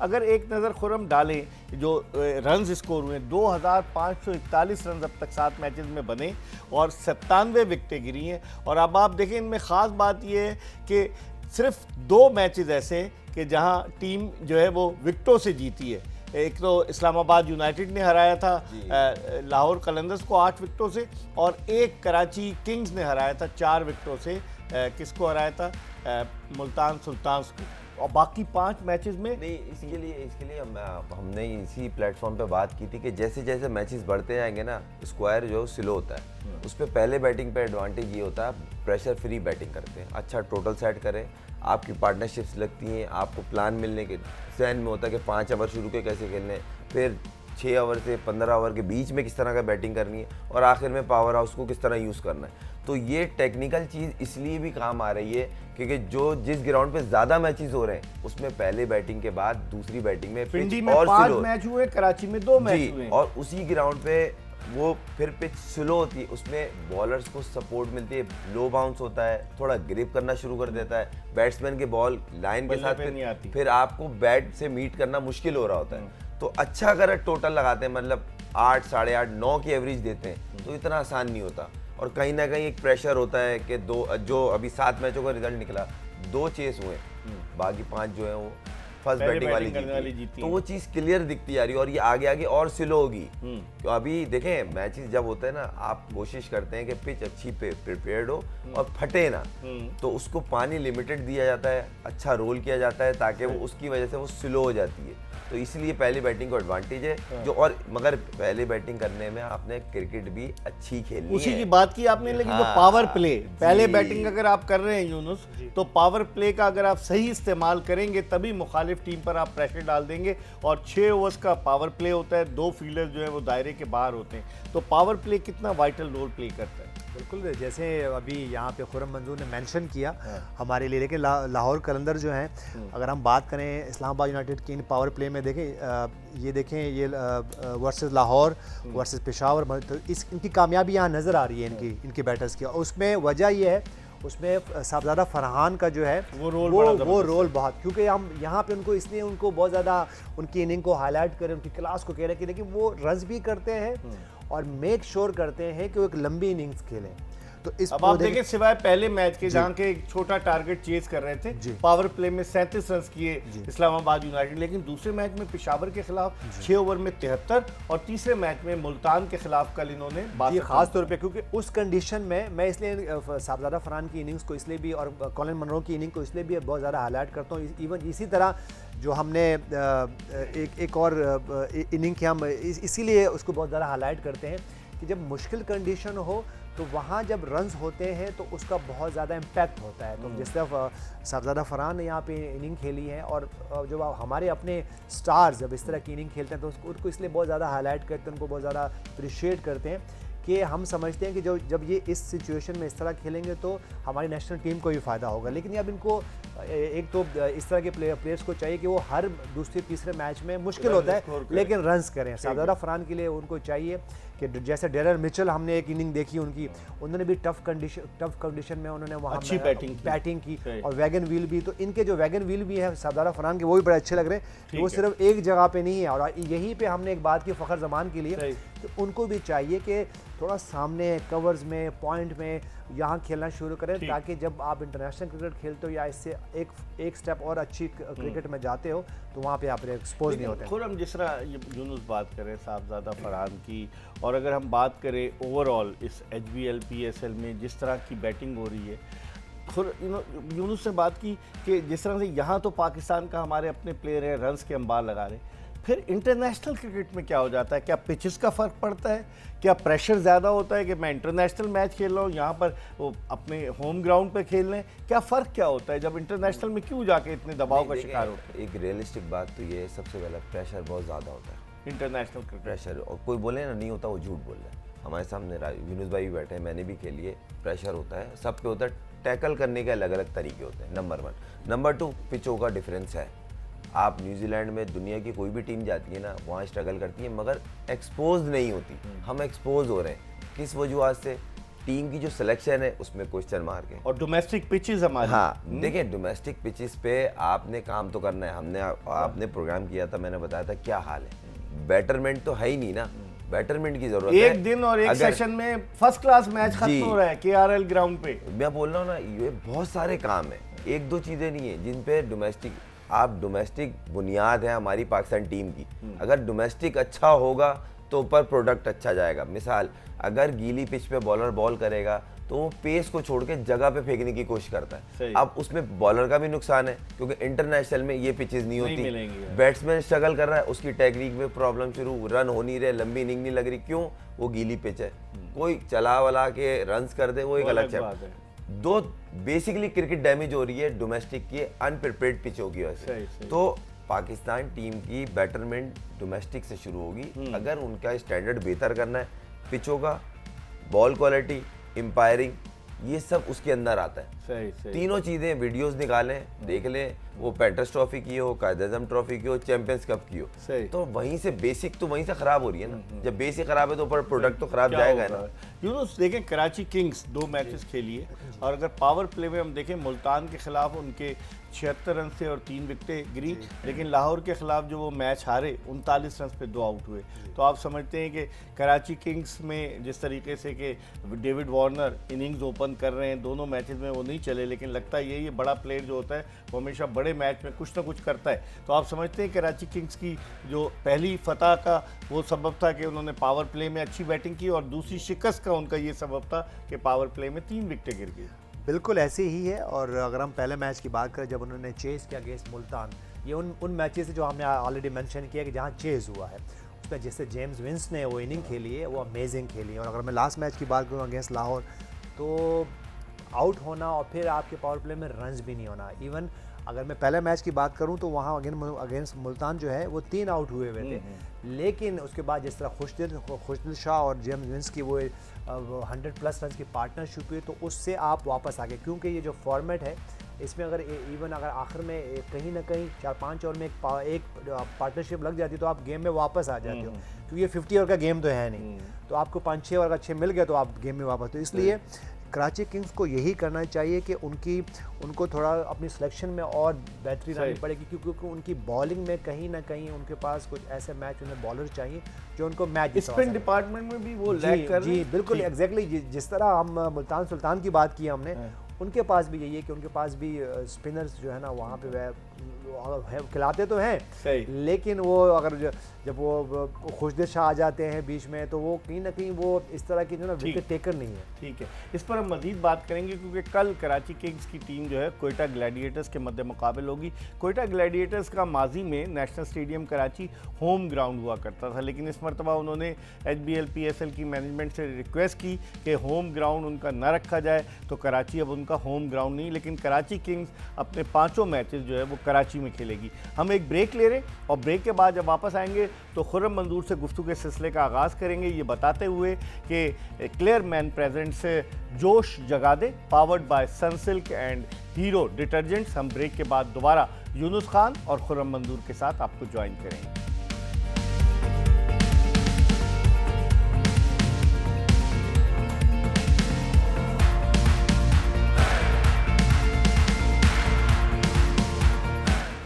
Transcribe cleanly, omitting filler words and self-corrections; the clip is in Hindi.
अगर एक नज़र खुरम डालें जो रन्स स्कोर हुए 2541 रन अब तक 7 मैचेस में बने और 97 विकेटें गिरी हैं। और अब आप देखें इनमें ख़ास बात यह है कि सिर्फ 2 मैचेस ऐसे हैं कि जहां टीम जो है वो विकेटों से जीती है। एक तो इस्लामाबाद यूनाइटेड ने हराया था लाहौर कलंदर्स को 8 विकेटों से, और एक कराची किंग्स ने हराया था 4 विकेटों से। किसको हराया था? मुल्तान सुल्तान्स को। और बाकी 5 मैचेस में नहीं, इसके लिए हमने इसी प्लेटफॉर्म पे बात की थी कि जैसे जैसे मैचेस बढ़ते जाएंगे ना, स्क्वायर जो स्लो होता है, उस पर पहले बैटिंग पे एडवांटेज ये होता है, प्रेशर फ्री बैटिंग करते हैं, अच्छा टोटल सेट करें, आपकी पार्टनरशिप्स लगती हैं, आपको प्लान मिलने के जहन में होता है कि 5 ओवर शुरू के कैसे खेलने, फिर 6 ओवर से 15 ओवर के बीच में किस तरह का बैटिंग करनी है, और आखिर में पावर हाउस को किस तरह यूज़ करना है। तो ये टेक्निकल चीज़ इसलिए भी काम आ रही है क्योंकि जिस ग्राउंड पे ज़्यादा मैचेस हो रहे हैं उसमें पहले बैटिंग के बाद दूसरी बैटिंग में पिंडी में 5 मैच हुए, कराची में 2 मैच हुए, और उसी ग्राउंड पे वो फिर पिच स्लो होती है, उसमें बॉलर्स को सपोर्ट मिलती है, लो बाउंस होता है, थोड़ा ग्रिप करना शुरू कर देता है, बैट्समैन के बॉल लाइन के साथ फिर आपको बैट से मीट करना मुश्किल हो रहा होता है। तो अच्छा अगर टोटल लगाते हैं, मतलब 8, 8.5, 9 की एवरेज देते हैं तो इतना आसान नहीं होता। और कहीं ना कहीं एक प्रेशर होता है कि जो अभी 7 मैचों का रिजल्ट निकला, 2 चेस हुए, बाकी 5 जो है वो फर्स्ट बैटिंग वाली जीती। तो वो चीज़ क्लियर दिखती जा रही है और ये आगे आगे और स्लो होगी। तो अभी देखें मैचेस जब होते हैं ना, आप कोशिश करते हैं कि पिच अच्छी प्रिपेयर्ड हो और फटे ना, तो उसको पानी लिमिटेड दिया जाता है, अच्छा रोल किया जाता है ताकि वो उसकी वजह से वो स्लो हो जाती है। तो इसलिए पहली बैटिंग को एडवांटेज है जो, और मगर पहले बैटिंग करने में आपने क्रिकेट भी अच्छी खेलनी है। उसी की बात की आपने, लेकिन जो पावर प्ले पहले बैटिंग अगर आप कर रहे हैं यूनुस, तो पावर प्ले का अगर आप सही इस्तेमाल करेंगे तभी मुखालिफ टीम पर आप प्रेशर डाल देंगे। और 6 ओवर्स का पावर प्ले होता है, 2 फील्डर्स जो है वो दायरे के बाहर होते हैं, तो पावर प्ले कितना वाइटल रोल प्ले करता है। बिल्कुल, जैसे अभी यहाँ पे खुरम मंजूर ने मेंशन किया हमारे लिए, लेकिन लाहौर कलंदर जो हैं, अगर हम बात करें इस्लामाबाद यूनाइटेड की इन पावर प्ले में देखें, ये देखें ये वर्सेस लाहौर वर्सेस पेशावर, तो इनकी कामयाबी यहाँ नज़र आ रही है इनकी बैटर्स की। और उसमें वजह ये है, उसमें साहबजादा फरहान का जो है वो रोल बहुत, क्योंकि हम यहाँ पे इसलिए उनको बहुत ज़्यादा उनकी इनिंग को हाईलाइट करें, उनकी क्लास को कह रहे हैं कि देखिए वो रन्स भी करते हैं और मेक श्योर करते हैं कि वो एक लंबी इनिंग्स खेलें। तो इस अब आप देखें सिवाय पहले मैच के जहां के एक छोटा टारगेट चेज कर रहे थे, पावर प्ले में 37 रन किए इस्लामाबाद यूनाइटेड, लेकिन दूसरे मैच में पेशावर के खिलाफ 6 ओवर में 73 और तीसरे मैच में मुल्तान के खिलाफ कल इन्होंने खास तौर पे, क्योंकि उस कंडीशन में मैं इसलिए साहबजादा फरहान की इनिंग्स को इसलिए भी और कॉलिन मनरो की इनिंग को इसलिए भी बहुत ज़्यादा हाईलाइट करता हूँ। इवन इसी तरह जो हमने एक और इनिंग की हम इसीलिए उसको बहुत ज़्यादा हाईलाइट करते हैं कि जब मुश्किल कंडीशन हो तो वहाँ जब रन्स होते हैं तो उसका बहुत ज़्यादा इम्पैक्ट होता है। तो जिस तरह साहबजादा फरहान ने यहाँ पे इनिंग खेली है, और जब हमारे अपने स्टार्स जब इस तरह की इनिंग खेलते हैं तो उनको इसलिए बहुत ज़्यादा हाईलाइट करते हैं, उनको बहुत ज़्यादा अप्रिशिएट करते हैं कि हम समझते हैं कि जब ये इस सिचुएशन में इस तरह खेलेंगे तो हमारी नेशनल टीम को भी फ़ायदा होगा। लेकिन अब इनको एक तो इस तरह के प्लेयर्स को चाहिए कि वो हर दूसरे तीसरे मैच में मुश्किल होता है लेकिन रन्स करें। साहबजादा फरहान के लिए उनको चाहिए कि जैसे डेरल मिचेल, हमने एक इनिंग देखी उनकी, उन्होंने भी टफ कंडीशन में उन्होंने वहाँ अच्छी बैटिंग की और वैगन व्हील भी। तो इनके जो वैगन व्हील भी है साहबजादा फरहान के, वो भी बड़े अच्छे लग रहे हैं। वो सिर्फ एक जगह पे नहीं है, और यहीं पे हमने एक बात की फ़खर जमान के लिए, तो उनको भी चाहिए कि थोड़ा सामने कवर्स में, पॉइंट में यहाँ खेलना शुरू करें, ताकि जब आप इंटरनेशनल क्रिकेट खेलते हो या इससे एक स्टेप और अच्छी क्रिकेट में जाते हो तो वहाँ पे आप एक्सपोज नहीं होते। खुद हम जिस तरह यूनुस बात करें साहबजादा फरहान की, और अगर हम बात करें ओवरऑल इस HBL PSL में जिस तरह की बैटिंग हो रही है, खुद यूनुस ने बात की कि जिस तरह से यहाँ तो पाकिस्तान का हमारे अपने प्लेयर हैं, रन्स के अंबार लगा रहे, फिर इंटरनेशनल क्रिकेट में क्या हो जाता है? क्या पिचेस का फ़र्क पड़ता है? क्या प्रेशर ज़्यादा होता है कि मैं इंटरनेशनल मैच खेल रहा हूँ, यहाँ पर वो अपने होम ग्राउंड पर खेल रहे हैं? क्या फ़र्क क्या होता है जब इंटरनेशनल में क्यों जाके इतने दबाव का शिकार होता है? एक रियलिस्टिक बात तो ये है, सबसे पहला प्रेशर बहुत ज़्यादा होता है इंटरनेशनल क्रिकेट प्रेशर। और कोई बोले ना नहीं होता, वो झूठ बोल रहा है। हमारे सामने यूनुस भाई भी बैठे हैं, मैंने भी खेली है। प्रेशर होता है, सब पे होता है। टैकल करने के अलग अलग तरीके होते हैं, नंबर 1। नंबर 2, पिचों का डिफरेंस है। आप न्यूजीलैंड में दुनिया की कोई भी टीम जाती है ना, वहाँ स्ट्रगल करती है मगर एक्सपोज नहीं होती। हम एक्सपोज हो रहे हैं किस वजूहत से? टीम की जो सिलेक्शन है उसमें क्वेश्चन मार्क है। और डोमेस्टिक पिचेस हमारे, हाँ देखिए डोमेस्टिक पिचेस पे आपने काम तो करना है। आपने प्रोग्राम किया था, मैंने बताया था क्या हाल है। बेटरमेंट तो है ही नहीं ना, बेटरमेंट की जरूरत है। एक दिन और एक सेशन में फर्स्ट क्लास मैच खत्म हो रहा है केआरएल ग्राउंड पे। मैं बोल रहा हूँ ना, ये बहुत सारे काम है, एक दो चीजें नहीं है जिन पे डोमेस्टिक बुनियाद है हमारी पाकिस्तान टीम की। अगर डोमेस्टिक अच्छा होगा तो ऊपर प्रोडक्ट अच्छा जाएगा। मिसाल अगर गीली पिच पे बॉलर बॉल करेगा तो वो पेस को छोड़ के जगह पे फेंकने की कोशिश करता है। अब उसमें बॉलर का भी नुकसान है क्योंकि इंटरनेशनल में ये पिचेस नहीं होती। बैट्समैन स्ट्रगल कर रहा है, उसकी टेक्निक में प्रॉब्लम शुरू, रन हो नहीं रहे, लंबी इनिंग नहीं लग रही, क्यों? वो गीली पिच है। कोई चला वला के रन्स कर दे वो एक अलग बात है। दो बेसिकली क्रिकेट डैमेज हो रही है डोमेस्टिक की अनप्रिपेयर्ड पिचों की वजह से। तो पाकिस्तान टीम की बेटरमेंट डोमेस्टिक से शुरू होगी। अगर उनका स्टैंडर्ड बेहतर करना है, पिचों का, बॉल क्वालिटी, एम्पायरिंग, ये सब उसके अंदर आता है। सही। तीनों चीजें वीडियोस निकालें, देख लें, वो पेंटर्स ट्रॉफी की हो, कायद-ए-आज़म ट्रॉफी की हो, चैंपियंस कप की हो, तो वहीं से बेसिक तो वहीं से खराब हो रही है ना। जब बेसिक खराब है तो ऊपर प्रोडक्ट तो खराब जाएगा ना। यूनुस देखें, कराची किंग्स 2 मैचेस खेली है और अगर पावर प्ले में हम देखें मुल्तान के खिलाफ उनके 76 रन से और 3 विकेटें गिरी, लेकिन लाहौर के खिलाफ जो वो मैच हारे 39 रन पे 2 आउट हुए। तो आप समझते हैं कि कराची किंग्स में जिस तरीके से कि डेविड वार्नर इनिंग्स ओपन कर रहे हैं, दोनों मैचेस में वो नहीं चले, लेकिन लगता है ये बड़ा प्लेयर जो होता है वो हमेशा बड़े मैच में कुछ ना कुछ करता है। तो आप समझते हैं कराची किंग्स की जो पहली फतह का वो सबब था कि उन्होंने पावर प्ले में अच्छी बैटिंग की, और दूसरी शिकस्त का उनका ये सबब था कि पावर प्ले में 3 विकेटें गिर गई। बिल्कुल ऐसे ही है। और अगर हम पहले मैच की बात करें, जब उन्होंने चेज़ किया अगेंस्ट मुल्तान, ये उन मैचेस से जो हमने ऑलरेडी मेंशन किया कि जहाँ चेज़ हुआ है, उसमें जैसे जेम्स विंस ने वो इनिंग खेली है, वो अमेजिंग खेली है। और अगर मैं लास्ट मैच की बात करूँ अगेंस्ट लाहौर, तो आउट होना और फिर आपके पावर प्ले में रन्स भी नहीं होना। इवन अगर मैं पहले मैच की बात करूं तो वहाँ अगेंस्ट मुल्तान जो है वो 3 आउट हुए थे, लेकिन उसके बाद जिस तरह खुशदिल शाह और जेम्स विंस की वो 100+ रन की पार्टनरशिप हुई, तो उससे आप वापस आ गए। क्योंकि ये जो फॉर्मेट है इसमें अगर आखिर में कहीं ना कहीं 4-5 ओवर में एक पार्टनरशिप लग जाती है तो आप गेम में वापस आ जाते हो, क्योंकि ये 50 ओवर का गेम तो है नहीं। तो आपको 5-6 ओवर अच्छे मिल गए तो आप गेम में वापस। तो इसलिए कराची किंग्स को यही करना चाहिए कि उनको थोड़ा अपनी सिलेक्शन में और बेहतरी लानी पड़ेगी, क्योंकि उनकी बॉलिंग में कहीं ना कहीं उनके पास कुछ ऐसे मैच उन्हें बॉलर चाहिए जो उनको मैच स्पिन डिपार्टमेंट में भी वो लैग कर रहे हैं। जी बिल्कुल एग्जैक्टली। जिस तरह हम मुल्तान सुल्तान की बात की हमने, उनके पास भी यही है कि उनके पास भी स्पिनर्स जो है ना वहाँ पे वह खिलाते तो हैं, लेकिन वो अगर जब वो खुशदिल शाह आ जाते हैं बीच में तो वो कहीं ना कहीं वो इस तरह की जो ना विकेट टेकर नहीं है। ठीक है, इस पर हम मजीद बात करेंगे क्योंकि कल कराची किंग्स की टीम जो है कोयटा ग्लैडिएटर्स के मद्दे मुकाबले होगी। कोयटा ग्लैडिएटर्स का माजी में national stadium Karachi home ground हुआ करता था, लेकिन इस मरतबा उन्होंने HBL PSL की मैनेजमेंट से रिक्वेस्ट की कि होम ग्राउंड उनका न रखा जाए, तो कराची अब उनका होम ग्राउंड नहीं, लेकिन कराची किंग्स अपने 5 मैचेस जो है वो कराची में खेलेगी। हम एक ब्रेक ले रहे हैं और ब्रेक के बाद जब वापस आएंगे तो खुर्रम मंजूर से गुफ्तगू के सिलसिले का आगाज़ करेंगे, ये बताते हुए कि क्लियर मैन प्रेजेंट से जोश जगा दे, powered by Sunsilk and Hero detergents. हम ब्रेक के बाद दोबारा यूनुस खान और खुर्रम मंजूर के साथ आपको ज्वाइन करेंगे।